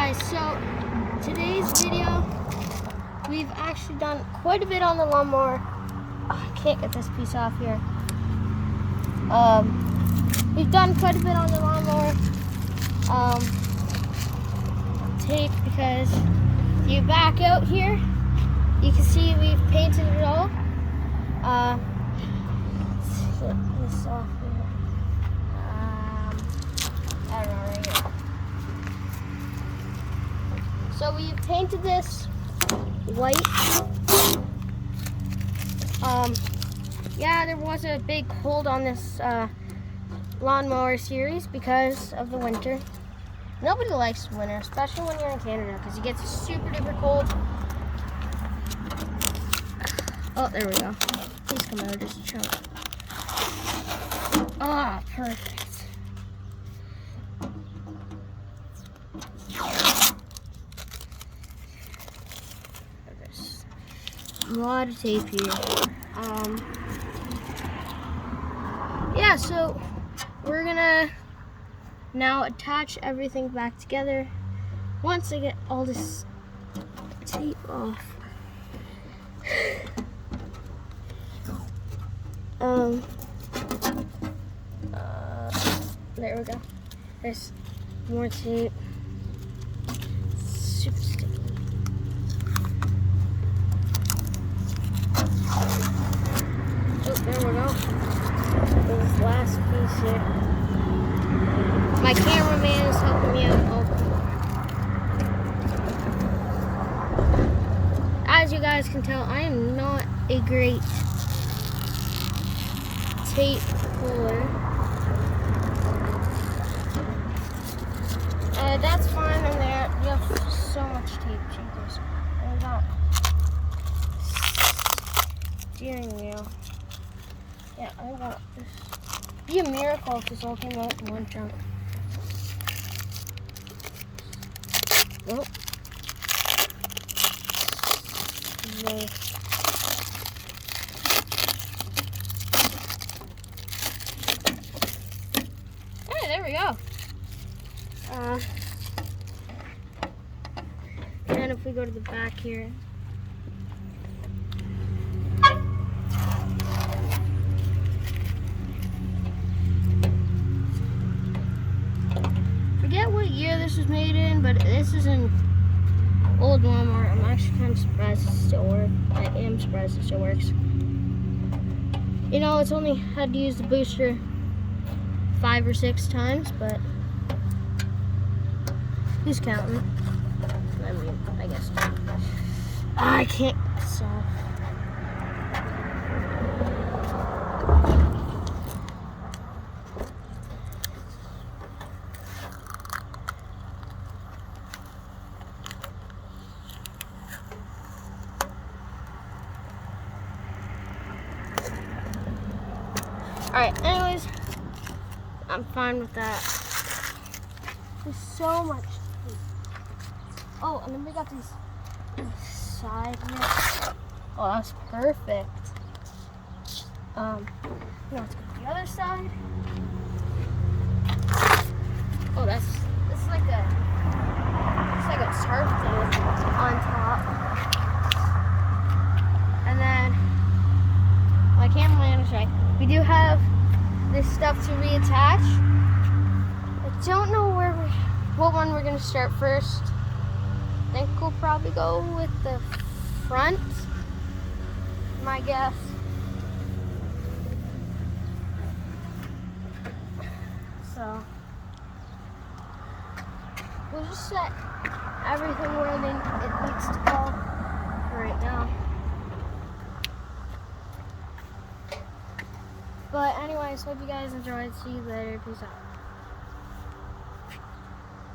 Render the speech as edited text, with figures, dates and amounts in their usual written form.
guys, so today's video, we've actually done quite a bit on the lawnmower. Oh, I can't get this piece off here. We've done quite a bit on the lawnmower. Tape, because if you back out here, you can see we've painted it all. Let's get this off here. I don't know, right here. So we painted this white. Yeah, there was a big hold on this lawnmower series because of the winter. Nobody likes winter, especially when you're in Canada, because it gets super duper cold. Oh, there we go. Please come out of this chunk. Ah, perfect. There's a lot of tape here. Yeah, so we're gonna now attach everything back together once I get all this tape off. There we go. There's more tape. Super sticky. Oh, there we go. This last piece here. My cameraman is helping me out. As you guys can tell, I am not a great tape puller. That's fine in there. You have so much tape, checkers. I got steering wheel. Yeah, I got this. It'd be a miracle if this all came out in one chunk. Nope. No. Hey, there we go. And if we go to the back here, forget what year this was made in, but this is an old lawnmower. I'm actually kind of surprised it still works. I am surprised it still works. You know, it's only had to use the booster 5 or 6 times, but who's counting? I mean, I guess. I can't solve. Alright, anyways, I'm fine with that. There's so much. Oh, and then we got these side here. Oh, that's perfect. Now let's go to the other side. Oh, this is like a tarp thing on top. And then my cameraman is right. We do have this stuff to reattach. I don't know what one we're gonna start first. I think we'll probably go with the front, my guess. So we'll just set everything where it needs to go for right now. But anyways, hope you guys enjoyed. See you later. Peace out.